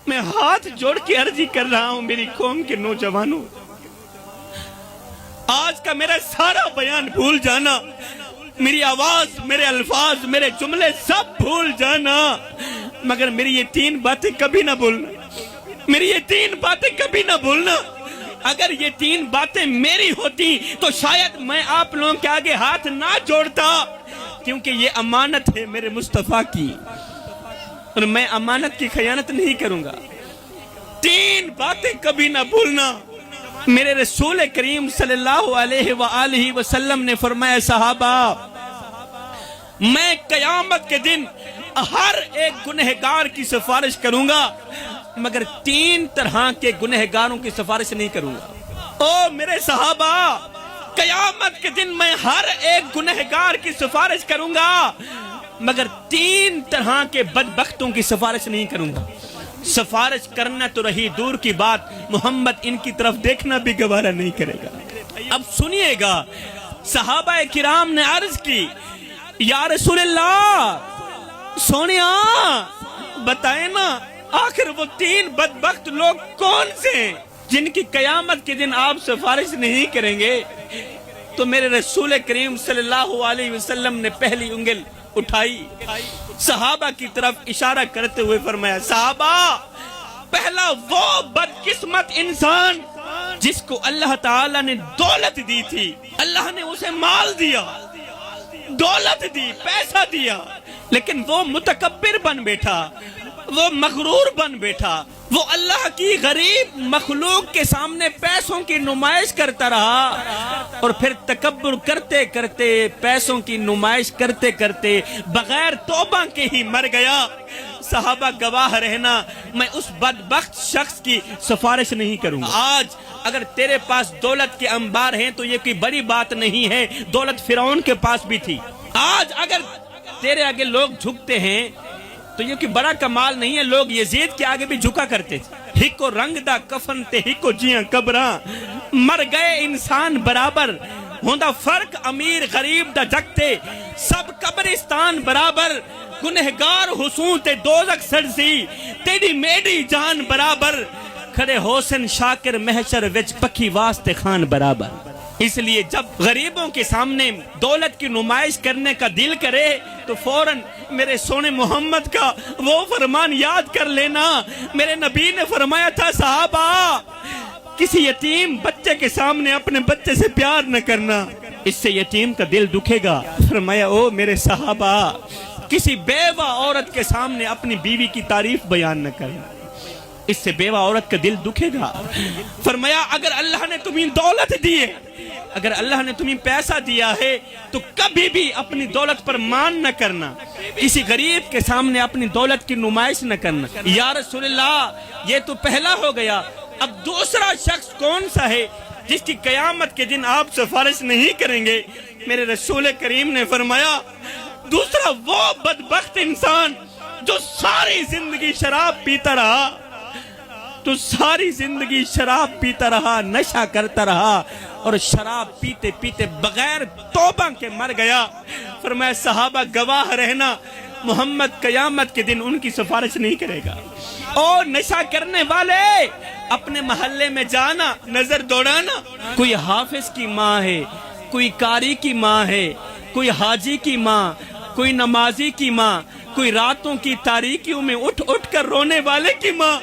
میں ہاتھ جوڑ کے عرضی کر رہا ہوں میری قوم کے نوجوانوں، آج کا میرا سارا بیان بھول جانا، میری آواز، میرے الفاظ، میرے جملے سب بھول جانا، مگر میری یہ 3 باتیں کبھی نہ بھولنا، میری یہ 3 باتیں کبھی نہ بھولنا۔ اگر یہ 3 باتیں میری ہوتی تو شاید میں آپ لوگوں کے آگے ہاتھ نہ جوڑتا، کیونکہ یہ امانت ہے میرے مصطفیٰ کی، اور میں امانت کی خیانت نہیں کروں گا۔ 3 باتیں کبھی نہ بھولنا۔ میرے رسول کریم صلی اللہ علیہ وآلہ وسلم نے فرمایا، صحابہ، میں قیامت کے دن ہر ایک گنہگار کی سفارش کروں گا، مگر 3 طرح کے گنہگاروں کی سفارش نہیں کروں گا۔ او میرے صحابہ، قیامت کے دن میں ہر ایک گنہگار کی سفارش کروں گا، مگر 3 طرح کے بدبختوں کی سفارش نہیں کروں گا۔ سفارش کرنا تو رہی دور کی بات، محمد ان کی طرف دیکھنا بھی گوارا نہیں کرے گا۔ اب سنیے گا، صحابہ کرام نے عرض کی، یا رسول اللہ، سونیا بتائیں نا، آخر وہ 3 بدبخت لوگ کون سے ہیں جن کی قیامت کے دن آپ سفارش نہیں کریں گے؟ تو میرے رسول کریم صلی اللہ علیہ وسلم نے پہلی انگل اٹھائی، صحابہ کی طرف اشارہ کرتے ہوئے فرمایا، صحابہ، پہلا وہ بدقسمت انسان جس کو اللہ تعالیٰ نے دولت دی تھی، اللہ نے اسے مال دیا، دولت دی، پیسہ دیا، لیکن وہ متکبر بن بیٹھا، وہ مغرور بن بیٹھا، وہ اللہ کی غریب مخلوق کے سامنے پیسوں کی نمائش کرتا رہا، اور پھر تکبر کرتے کرتے، پیسوں کی نمائش کرتے کرتے بغیر توبہ کے ہی مر گیا۔ صحابہ گواہ رہنا، میں اس بدبخت شخص کی سفارش نہیں کروں گا۔ آج اگر تیرے پاس دولت کے انبار ہیں تو یہ کوئی بڑی بات نہیں ہے، دولت فرعون کے پاس بھی تھی۔ آج اگر تیرے آگے لوگ جھکتے ہیں تو یہ کوئی بڑا کمال نہیں ہے، لوگ یزید کے آگے بھی جھکا کرتے تھے۔ ہکو رنگ دا کفن تے ہکو جیاں قبراں، مر گئے انسان برابر، ہوندا فرق امیر غریب دا جگتے، سب قبرستان برابر، گنہگار حسون تے دوزخ سڑسی، تیری میری جان برابر، کھڑے حسن شاکر محشر وچ پکھی واسطے خان برابر۔ اس لیے جب غریبوں کے سامنے دولت کی نمائش کرنے کا دل کرے تو فوراً میرے سونے محمد کا وہ فرمان یاد کر لینا۔ میرے نبی نے فرمایا تھا، صحابہ، کسی یتیم بچے کے سامنے اپنے بچے سے پیار نہ کرنا، اس سے یتیم کا دل دکھے گا۔ فرمایا، او میرے صحابہ، کسی بیوہ عورت کے سامنے اپنی بیوی کی تعریف بیان نہ کرنا، اس سے بیوہ عورت کا دل دکھے گا۔ فرمایا، اگر اللہ نے تمہیں دولت دی ہے، اگر اللہ نے تمہیں پیسہ دیا ہے تو کبھی بھی اپنی دولت پر مان نہ کرنا، کسی غریب کے سامنے اپنی دولت کی نمائش نہ کرنا۔ یا رسول اللہ، یہ تو پہلا ہو گیا، اب دوسرا شخص کون سا ہے جس کی قیامت کے دن آپ سفارش نہیں کریں گے؟ میرے رسول کریم نے فرمایا، دوسرا وہ بدبخت انسان جو ساری زندگی شراب پیتا رہا، تو ساری زندگی شراب پیتا رہا، نشہ کرتا رہا، اور شراب پیتے پیتے بغیر توبہ کے مر گیا۔ فرمایا، صحابہ گواہ رہنا، محمد قیامت کے دن ان کی سفارش نہیں کرے گا۔ اور نشہ کرنے والے اپنے محلے میں جانا، نظر دوڑانا، کوئی حافظ کی ماں ہے، کوئی قاری کی ماں ہے، کوئی حاجی کی ماں، کوئی نمازی کی ماں، کوئی راتوں کی تاریکیوں میں اٹھ اٹھ کر رونے والے کی ماں،